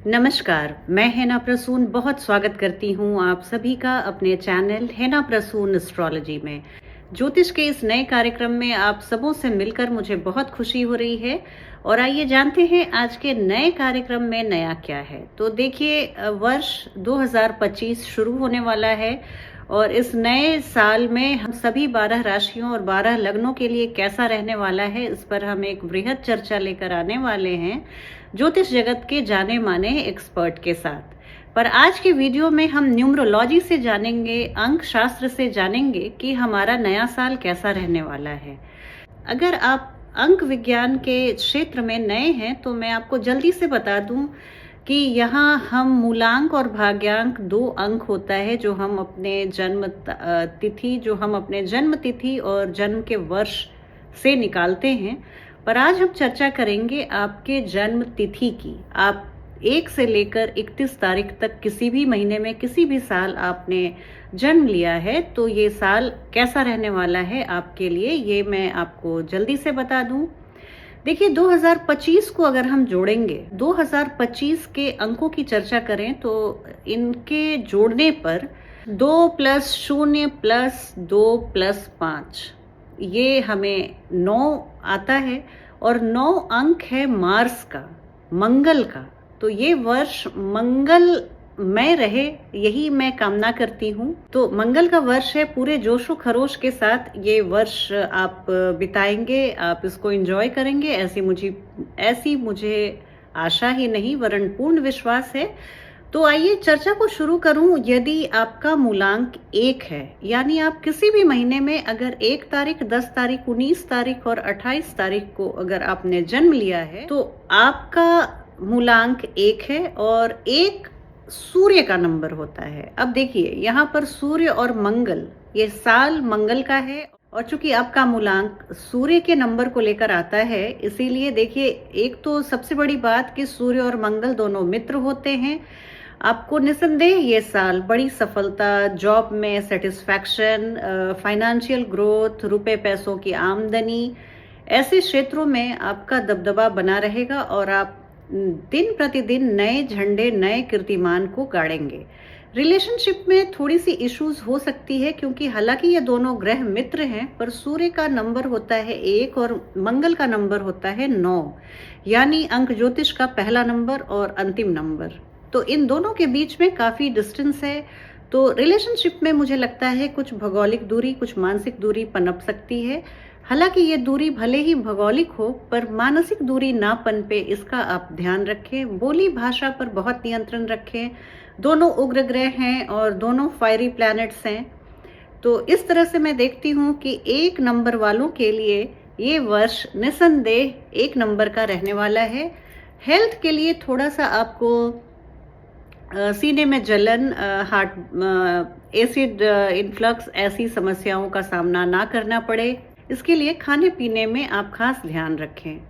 नमस्कार, मैं हेना प्रसून बहुत स्वागत करती हूँ आप सभी का अपने चैनल हेना प्रसून एस्ट्रोलॉजी में। ज्योतिष के इस नए कार्यक्रम में आप सबों से मिलकर मुझे बहुत खुशी हो रही है और आइए जानते हैं आज के नए कार्यक्रम में नया क्या है। तो देखिए वर्ष 2025 शुरू होने वाला है और इस नए साल में हम सभी 12 राशियों और 12 लग्नों के लिए कैसा रहने वाला है, इस पर हम एक वृहद चर्चा लेकर आने वाले हैं ज्योतिष जगत के जाने माने एक्सपर्ट के साथ। पर आज के वीडियो में हम न्यूमरोलॉजी से जानेंगे, अंक शास्त्र से जानेंगे कि हमारा नया साल कैसा रहने वाला है। अगर आप अंक विज्ञान के क्षेत्र में नए हैं तो मैं आपको जल्दी से बता दूं कि यहाँ हम मूलांक और भाग्यांक 2 अंक होता है जो हम अपने जन्म तिथि और जन्म के वर्ष से निकालते हैं। पर आज हम चर्चा करेंगे आपके जन्म तिथि की। आप 1 से लेकर 31 तारीख तक किसी भी महीने में किसी भी साल आपने जन्म लिया है तो ये साल कैसा रहने वाला है आपके लिए, ये मैं आपको जल्दी से बता दूं। देखिए 2025 को अगर हम जोड़ेंगे, 2025 के अंकों की चर्चा करें तो इनके जोड़ने पर 2 + 0 + 2 + 5 ये हमें 9 आता है और 9 अंक है मार्स का, मंगल का। तो ये वर्ष मंगल में रहे, यही मैं कामना करती हूँ। तो मंगल का वर्ष है, पूरे जोशो खरोश के साथ ये वर्ष आप बिताएंगे, आप इसको एंजॉय करेंगे, ऐसी मुझे आशा ही नहीं वरन पूर्ण विश्वास है। तो आइए चर्चा को शुरू करूं। यदि आपका मूलांक 1 है, यानी आप किसी भी महीने में अगर 1 तारीख, 10 तारीख, 19 तारीख और 28 तारीख को अगर आपने जन्म लिया है तो आपका मूलांक 1 है और 1 सूर्य का नंबर होता है। अब देखिए यहाँ पर सूर्य और मंगल, ये साल मंगल का है और चूंकि आपका मूलांक सूर्य के नंबर को लेकर आता है, इसीलिए देखिए एक तो सबसे बड़ी बात कि सूर्य और मंगल दोनों मित्र होते हैं। आपको निसंदेह ये साल बड़ी सफलता, जॉब में सेटिस्फैक्शन, फाइनेंशियल ग्रोथ, रुपए पैसों की आमदनी, ऐसे क्षेत्रों में आपका दबदबा बना रहेगा और आप दिन प्रतिदिन नए झंडे, नए कीर्तिमान को गाड़ेंगे। रिलेशनशिप में थोड़ी सी इश्यूज हो सकती है क्योंकि हालांकि ये दोनों ग्रह मित्र हैं, पर सूर्य का नंबर होता है 1 और मंगल का नंबर होता है 9, यानी अंक ज्योतिष का पहला नंबर और अंतिम नंबर। तो इन दोनों के बीच में काफी डिस्टेंस है। तो रिलेशनशिप में मुझे लगता है कुछ भौगोलिक दूरी, कुछ मानसिक दूरी पनप सकती है। हालांकि ये दूरी भले ही भौगोलिक हो पर मानसिक दूरी ना पनपे, इसका आप ध्यान रखें। बोली भाषा पर बहुत नियंत्रण रखें। दोनों उग्र ग्रह हैं और दोनों फायरी प्लैनेट्स हैं। तो इस तरह से मैं देखती हूँ कि 1 नंबर वालों के लिए ये वर्ष निसंदेह 1 नंबर का रहने वाला है। हेल्थ के लिए थोड़ा सा आपको सीने में जलन, हार्ट एसिड इन्फ्लक्स, ऐसी समस्याओं का सामना ना करना पड़े, इसके लिए खाने पीने में आप खास ध्यान रखें।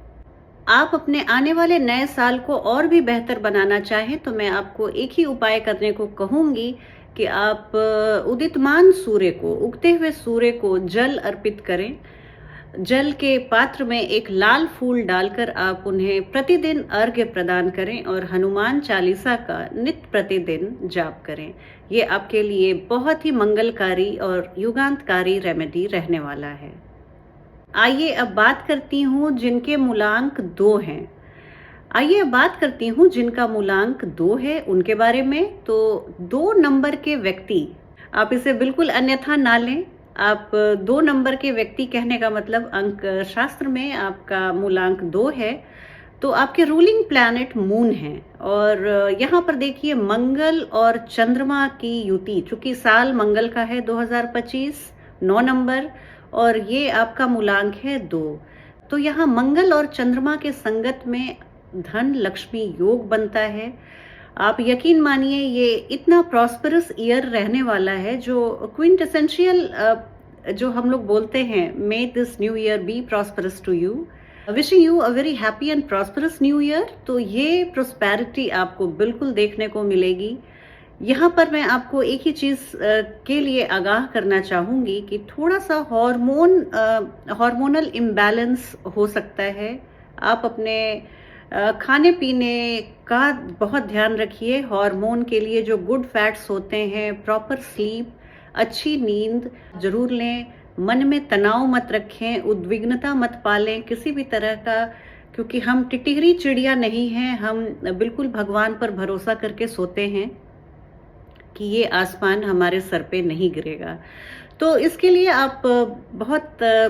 आप अपने आने वाले नए साल को और भी बेहतर बनाना चाहें तो मैं आपको एक ही उपाय करने को कहूंगी कि आप उदितमान सूर्य को, उगते हुए सूर्य को जल अर्पित करें। जल के पात्र में एक लाल फूल डालकर आप उन्हें प्रतिदिन अर्घ्य प्रदान करें और हनुमान चालीसा का नित्य प्रतिदिन जाप करें। ये आपके लिए बहुत ही मंगलकारी और युगांतकारी रेमेडी रहने वाला है। आइए अब बात करती हूँ जिनके मूलांक 2 हैं। आइए अब बात करती हूँ जिनका मूलांक 2 है उनके बारे में। तो 2 नंबर के व्यक्ति, आप इसे बिल्कुल अन्यथा ना लें। आप 2 नंबर के व्यक्ति कहने का मतलब अंक शास्त्र में आपका मूलांक 2 है तो आपके रूलिंग प्लैनेट मून है। और यहाँ पर देखिए मंगल और चंद्रमा की युति, चूंकि साल मंगल का है 2025, 9 नंबर और ये आपका मूलांक है 2। तो यहाँ मंगल और चंद्रमा के संगत में धन लक्ष्मी योग बनता है। आप यकीन मानिए ये इतना प्रॉस्परस ईयर रहने वाला है जो क्विंटेसेंशियल, जो हम लोग बोलते हैं, may this new year be prosperous to you, wishing you a very happy and prosperous new year. तो ये प्रोस्पेरिटी आपको बिल्कुल देखने को मिलेगी। यहाँ पर मैं आपको एक ही चीज के लिए आगाह करना चाहूंगी कि थोड़ा सा हार्मोनल इम्बैलेंस हो सकता है। आप अपने खाने पीने का बहुत ध्यान रखिए। हार्मोन के लिए जो गुड फैट्स होते हैं, प्रॉपर स्लीप, अच्छी नींद ज़रूर लें। मन में तनाव मत रखें, उद्विग्नता मत पालें किसी भी तरह का, क्योंकि हम टिटहरी चिड़िया नहीं हैं। हम बिल्कुल भगवान पर भरोसा करके सोते हैं कि ये आसमान हमारे सर पे नहीं गिरेगा। तो इसके लिए आप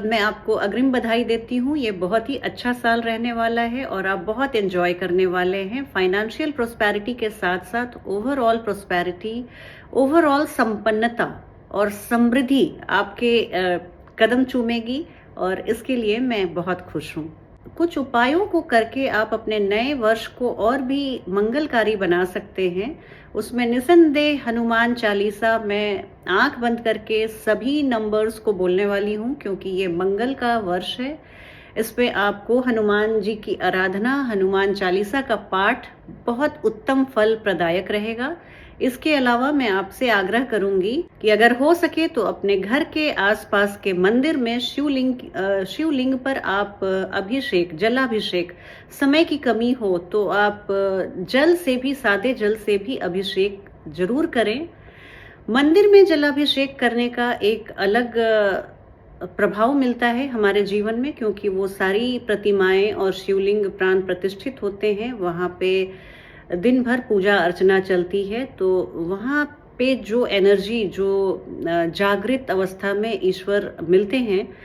मैं आपको अग्रिम बधाई देती हूँ। ये बहुत ही अच्छा साल रहने वाला है और आप बहुत एंजॉय करने वाले हैं। फाइनेंशियल प्रोस्पेरिटी के साथ-साथ ओवरऑल प्रोस्पेरिटी, ओवरऑल संपन्नता और समृद्धि आपके कदम चूमेगी और इसके लिए मैं बहुत खुश हूँ। कुछ उपायों को करके आप अपने नए वर्ष को और भी मंगलकारी बना सकते हैं। उसमें निसंदेह हनुमान चालीसा मैं आंख बंद करके सभी नंबर्स को बोलने वाली हूँ, क्योंकि ये मंगल का वर्ष है। इसमें आपको हनुमान जी की आराधना, हनुमान चालीसा का पाठ बहुत उत्तम फल प्रदायक रहेगा। इसके अलावा मैं आपसे आग्रह करूंगी कि अगर हो सके तो अपने घर के आसपास के मंदिर में शिवलिंग पर आप अभिषेक, जलाभिषेक, समय की कमी हो तो आप जल से भी, सादे जल से भी अभिषेक जरूर करें। मंदिर में जलाभिषेक करने का एक अलग प्रभाव मिलता है हमारे जीवन में, क्योंकि वो सारी प्रतिमाएं और शिवलिंग प्राण प्रतिष्ठित होते हैं। वहाँ पे दिन भर पूजा अर्चना चलती है, तो वहाँ पे जो एनर्जी, जो जागृत अवस्था में ईश्वर मिलते हैं,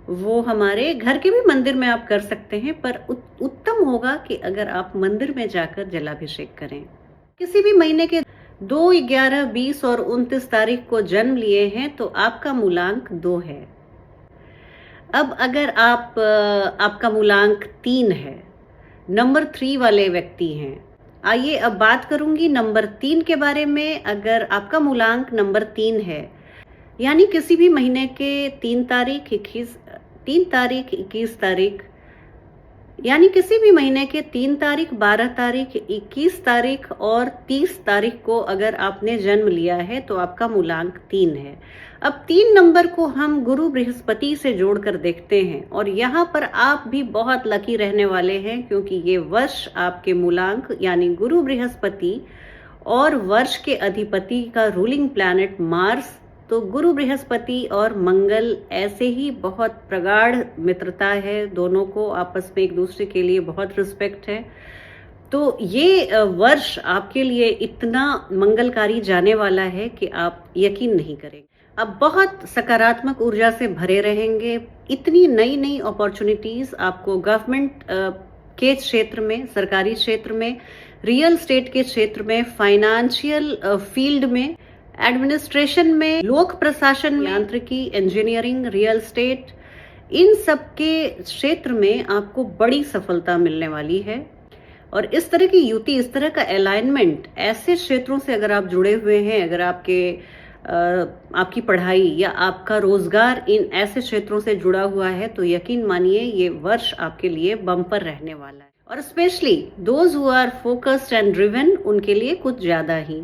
वो हमारे घर के भी मंदिर में आप कर सकते हैं, पर उत्तम होगा कि अगर आप मंदिर में जाकर जलाभिषेक करें। किसी भी महीने के 2, 11, 20 और 29 तारीख को जन्म लिए हैं तो आपका मूलांक 2 है। अब अगर आपका मूलांक 3 है, नंबर 3 वाले व्यक्ति हैं, आइए अब बात करूंगी नंबर 3 के बारे में। अगर आपका मूलांक नंबर 3 है, यानी किसी भी महीने के 3 तारीख, 21 तारीख, यानी किसी भी महीने के 3 तारीख, 12 तारीख, 21 तारीख और 30 तारीख को अगर आपने जन्म लिया है तो आपका मूलांक 3 है। अब 3 नंबर को हम गुरु बृहस्पति से जोड़कर देखते हैं और यहाँ पर आप भी बहुत लकी रहने वाले हैं, क्योंकि ये वर्ष आपके मूलांक यानी गुरु बृहस्पति और वर्ष के अधिपति का रूलिंग प्लैनेट मार्स, तो गुरु बृहस्पति और मंगल ऐसे ही बहुत प्रगाढ़ मित्रता है, दोनों को आपस में एक दूसरे के लिए बहुत रिस्पेक्ट है। तो ये वर्ष आपके लिए इतना मंगलकारी जाने वाला है कि आप यकीन नहीं करेंगे। अब बहुत सकारात्मक ऊर्जा से भरे रहेंगे। इतनी नई नई अपॉर्चुनिटीज आपको गवर्नमेंट के क्षेत्र में, सरकारी क्षेत्र में, रियल एस्टेट के क्षेत्र में, फाइनेंशियल फील्ड में, एडमिनिस्ट्रेशन में, लोक प्रशासन में, यांत्रिकी, इंजीनियरिंग, रियल एस्टेट, इन सब के क्षेत्र में आपको बड़ी सफलता मिलने वाली है। और इस तरह की युति, इस तरह का अलाइनमेंट ऐसे क्षेत्रों से अगर आप जुड़े हुए हैं, अगर आपकी पढ़ाई या आपका रोजगार इन ऐसे क्षेत्रों से जुड़ा हुआ है, तो यकीन मानिए ये वर्ष आपके लिए बम्पर रहने वाला है। और especially those who are focused and driven, उनके लिए कुछ ज्यादा ही।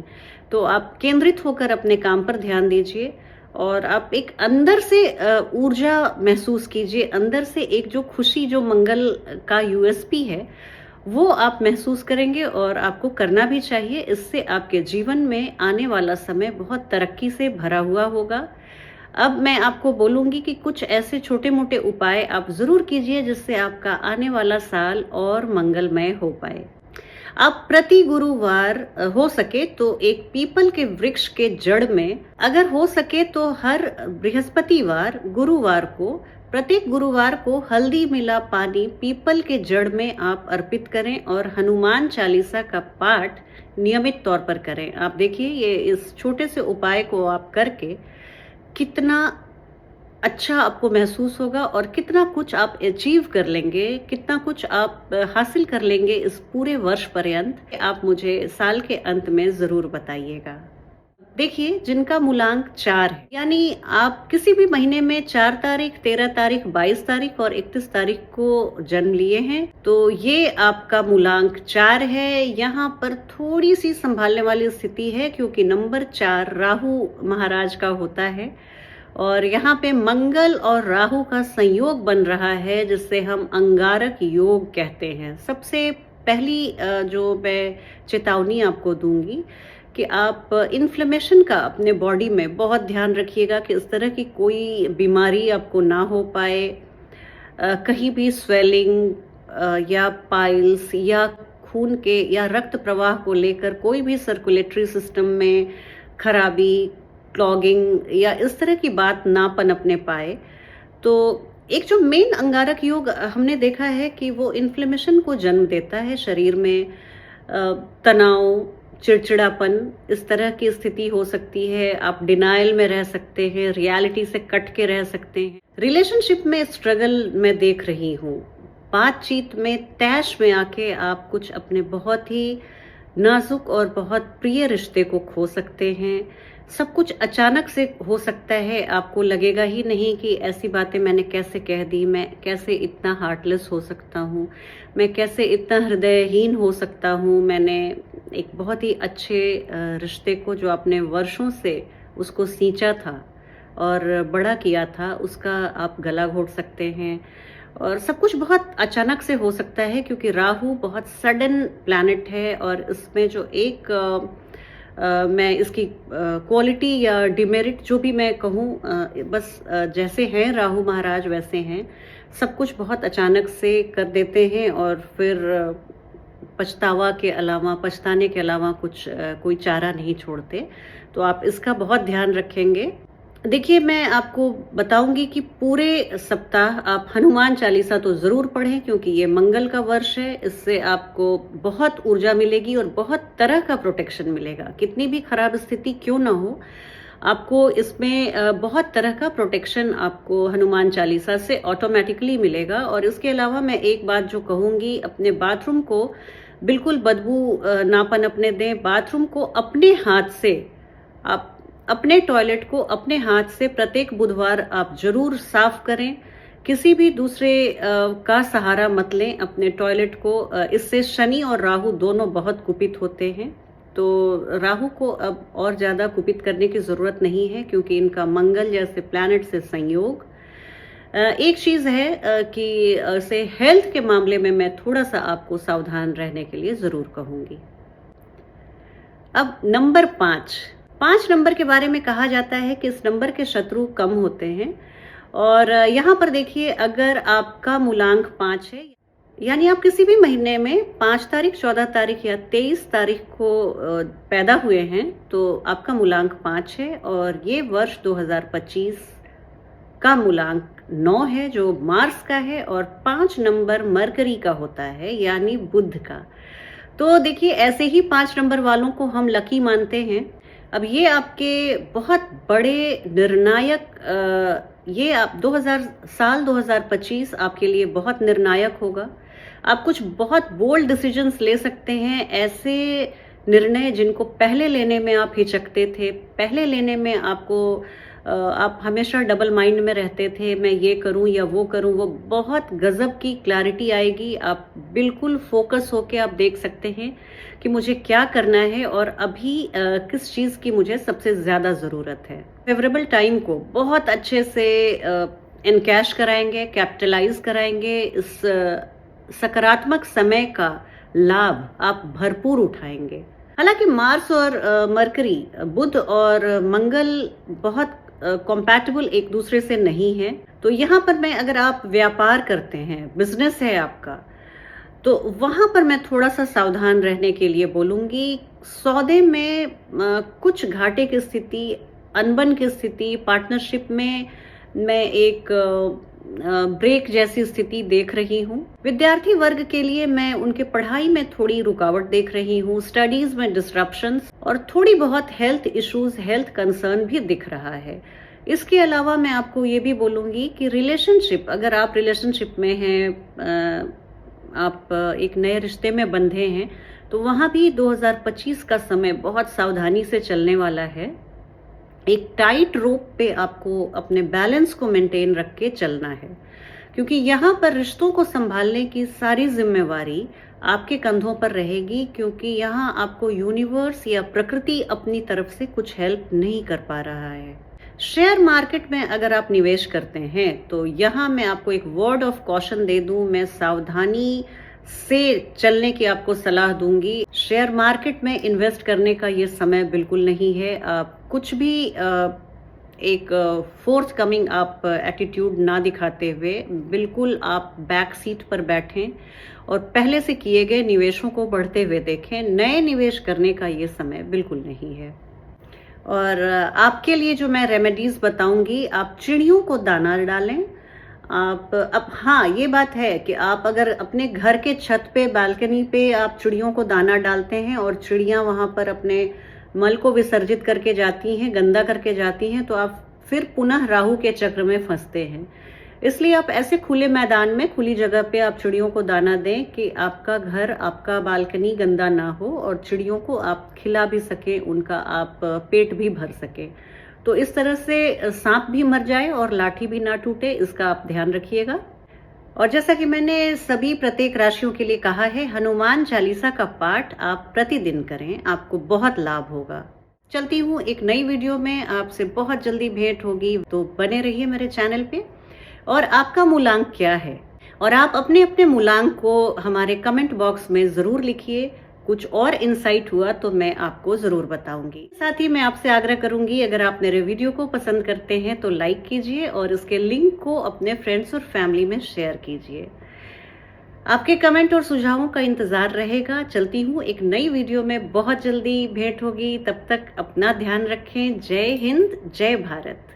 तो आप केंद्रित होकर अपने काम पर ध्यान दीजिए और आप एक अंदर से ऊर्जा महसूस कीजिए, अंदर से एक जो खुशी, जो मंगल का यूएसपी है, वो आप महसूस करेंगे और आपको करना भी चाहिए। इससे आपके जीवन में आने वाला समय बहुत तरक्की से भरा हुआ होगा। अब मैं आपको बोलूंगी कि कुछ ऐसे छोटे मोटे उपाय आप जरूर कीजिए जिससे आपका आने वाला साल और मंगलमय हो पाए। आप प्रति गुरुवार हो सके तो एक पीपल के वृक्ष के जड़ में, अगर हो सके तो हर बृहस्पतिवार, गुरुवार को, प्रत्येक गुरुवार को हल्दी मिला पानी पीपल के जड़ में आप अर्पित करें और हनुमान चालीसा का पाठ नियमित तौर पर करें। आप देखिए ये इस छोटे से उपाय को आप करके कितना अच्छा आपको महसूस होगा और कितना कुछ आप अचीव कर लेंगे, कितना कुछ आप हासिल कर लेंगे इस पूरे वर्ष पर्यंत। आप मुझे साल के अंत में जरूर बताइएगा। देखिए, जिनका मूलांक 4 है, यानी आप किसी भी महीने में 4 तारीख, 13 तारीख, 22 तारीख और 31 तारीख को जन्म लिए हैं, तो ये आपका मूलांक 4 है। यहाँ पर थोड़ी सी संभालने वाली स्थिति है, क्योंकि नंबर 4 राहु महाराज का होता है और यहाँ पे मंगल और राहु का संयोग बन रहा है, जिससे हम अंगारक योग कहते हैं। सबसे पहली जो मैं चेतावनी आपको दूँगी कि आप इन्फ्लेमेशन का अपने बॉडी में बहुत ध्यान रखिएगा कि इस तरह की कोई बीमारी आपको ना हो पाए। कहीं भी स्वेलिंग या पाइल्स या खून के या रक्त प्रवाह को लेकर कोई भी सर्कुलेटरी सिस्टम में खराबी, क्लॉगिंग या इस तरह की बात ना पनपने पाए। तो एक जो मेन अंगारक योग हमने देखा है कि वो इन्फ्लेमेशन को जन्म देता है शरीर में। तनाव, चिड़चिड़ापन, इस तरह की स्थिति हो सकती है। आप डिनायल में रह सकते हैं, रियलिटी से कट के रह सकते हैं। रिलेशनशिप में स्ट्रगल मैं देख रही हूँ। बातचीत में, तैश में आके आप कुछ अपने बहुत ही नाजुक और बहुत प्रिय रिश्ते को खो सकते हैं। सब कुछ अचानक से हो सकता है, आपको लगेगा ही नहीं कि ऐसी बातें मैंने कैसे कह दी, मैं कैसे इतना हार्टलेस हो सकता हूँ, मैं कैसे इतना हृदयहीन हो सकता हूँ। मैंने एक बहुत ही अच्छे रिश्ते को, जो आपने वर्षों से उसको सींचा था और बड़ा किया था, उसका आप गला घोट सकते हैं। और सब कुछ बहुत अचानक से हो सकता है क्योंकि राहु बहुत सडन प्लैनेट है और इसमें जो एक मैं इसकी क्वालिटी या डिमेरिट जो भी मैं कहूँ, बस जैसे हैं राहु महाराज वैसे हैं। सब कुछ बहुत अचानक से कर देते हैं और फिर पछताने के अलावा कुछ कोई चारा नहीं छोड़ते। तो आप इसका बहुत ध्यान रखेंगे। देखिए, मैं आपको बताऊंगी कि पूरे सप्ताह आप हनुमान चालीसा तो ज़रूर पढ़ें क्योंकि ये मंगल का वर्ष है। इससे आपको बहुत ऊर्जा मिलेगी और बहुत तरह का प्रोटेक्शन मिलेगा। कितनी भी खराब स्थिति क्यों ना हो, आपको इसमें बहुत तरह का प्रोटेक्शन आपको हनुमान चालीसा से ऑटोमेटिकली मिलेगा। और इसके अलावा मैं एक बात जो कहूँगी, अपने बाथरूम को बिल्कुल बदबू ना पनपने दें। बाथरूम को अपने हाथ से, आप अपने टॉयलेट को अपने हाथ से प्रत्येक बुधवार आप जरूर साफ करें। किसी भी दूसरे का सहारा मत लें अपने टॉयलेट को। इससे शनि और राहु दोनों बहुत कुपित होते हैं। तो राहु को अब और ज़्यादा कुपित करने की ज़रूरत नहीं है क्योंकि इनका मंगल जैसे प्लैनेट से संयोग। एक चीज़ है कि से हेल्थ के मामले में मैं थोड़ा सा आपको सावधान रहने के लिए ज़रूर कहूँगी। अब नंबर 5 नंबर के बारे में कहा जाता है कि इस नंबर के शत्रु कम होते हैं। और यहाँ पर देखिए, अगर आपका मूलांक 5 है, यानी आप किसी भी महीने में 5 तारीख, 14 तारीख या 23 तारीख को पैदा हुए हैं तो आपका मूलांक 5 है। और ये वर्ष 2025 का मूलांक 9 है जो मार्स का है और 5 नंबर मरकरी का होता है यानी बुध का। तो देखिए, ऐसे ही 5 नंबर वालों को हम लकी मानते हैं। अब ये आपके बहुत बड़े निर्णायक ये आप 2025 आपके लिए बहुत निर्णायक होगा। आप कुछ बहुत बोल्ड डिसीजंस ले सकते हैं, ऐसे निर्णय जिनको पहले लेने में आप हिचकते थे, पहले लेने में आप हमेशा डबल माइंड में रहते थे, मैं ये करूं या वो करूं। वो बहुत गजब की क्लैरिटी आएगी। आप बिल्कुल फोकस होके आप देख सकते हैं कि मुझे क्या करना है और अभी किस चीज़ की मुझे सबसे ज़्यादा ज़रूरत है। फेवरेबल टाइम को बहुत अच्छे से एनकैश कराएंगे, कैपिटलाइज कराएंगे। इस सकारात्मक समय का लाभ आप भरपूर उठाएंगे। हालांकि मार्स और मरकरी, बुध और मंगल बहुत कॉम्पैटिबल एक दूसरे से नहीं है। तो यहाँ पर मैं, अगर आप व्यापार करते हैं, बिजनेस है आपका, तो वहाँ पर मैं थोड़ा सा सावधान रहने के लिए बोलूँगी। सौदे में कुछ घाटे की स्थिति, अनबन की स्थिति, पार्टनरशिप में मैं एक ब्रेक जैसी स्थिति देख रही हूँ। विद्यार्थी वर्ग के लिए मैं उनके पढ़ाई में थोड़ी रुकावट देख रही हूँ। स्टडीज में डिस्ट्रप्शंस और थोड़ी बहुत हेल्थ इश्यूज, हेल्थ कंसर्न भी दिख रहा है। इसके अलावा मैं आपको ये भी बोलूँगी कि रिलेशनशिप, अगर आप रिलेशनशिप में हैं, आप एक नए रिश्ते में बंधे हैं, तो वहाँ भी 2025 का समय बहुत सावधानी से चलने वाला है। एक टाइट रोप पे आपको अपने बैलेंस को मेंटेन रख के चलना है क्योंकि यहाँ पर रिश्तों को संभालने की सारी जिम्मेवारी आपके कंधों पर रहेगी क्योंकि यहाँ आपको यूनिवर्स या प्रकृति अपनी तरफ से कुछ हेल्प नहीं कर पा रहा है। शेयर मार्केट में अगर आप निवेश करते हैं तो यहाँ मैं आपको एक वर्ड ऑफ कॉशन दे दूं, मैं सावधानी से चलने की आपको सलाह दूंगी। शेयर मार्केट में इन्वेस्ट करने का ये समय बिल्कुल नहीं है। आप कुछ भी एक फोर्थ कमिंग आप एटीट्यूड ना दिखाते हुए बिल्कुल आप बैक सीट पर बैठें और पहले से किए गए निवेशों को बढ़ते हुए देखें। नए निवेश करने का ये समय बिल्कुल नहीं है। और आपके लिए जो मैं रेमेडीज बताऊंगी, आप चिड़ियों को दाना डालें। आप अब हाँ, ये बात है कि आप अगर अपने घर के छत पे बालकनी पे आप चिड़ियों को दाना डालते हैं और चिड़ियाँ वहाँ पर अपने मल को विसर्जित करके जाती हैं, गंदा करके जाती हैं, तो आप फिर पुनः राहु के चक्र में फंसते हैं। इसलिए आप ऐसे खुले मैदान में, खुली जगह पे आप चिड़ियों को दाना दें कि आपका घर, आपका बालकनी गंदा ना हो और चिड़ियों को आप खिला भी सकें, उनका आप पेट भी भर सकें। तो इस तरह से सांप भी मर जाए और लाठी भी ना टूटे, इसका आप ध्यान रखिएगा। और जैसा कि मैंने सभी प्रत्येक राशियों के लिए कहा है, हनुमान चालीसा का पाठ आप प्रतिदिन करें, आपको बहुत लाभ होगा। चलती हूँ एक नई वीडियो में, आपसे बहुत जल्दी भेंट होगी, तो बने रहिए मेरे चैनल पे। और आपका मूलांक क्या है, और आप अपने अपने मूलांक को हमारे कमेंट बॉक्स में जरूर लिखिए। कुछ और इंसाइट हुआ तो मैं आपको जरूर बताऊंगी। साथ ही मैं आपसे आग्रह करूंगी, अगर आप मेरे वीडियो को पसंद करते हैं तो लाइक कीजिए और इसके लिंक को अपने फ्रेंड्स और फैमिली में शेयर कीजिए। आपके कमेंट और सुझावों का इंतजार रहेगा। चलती हूँ एक नई वीडियो में, बहुत जल्दी भेंट होगी। तब तक अपना ध्यान रखें। जय हिंद, जय भारत।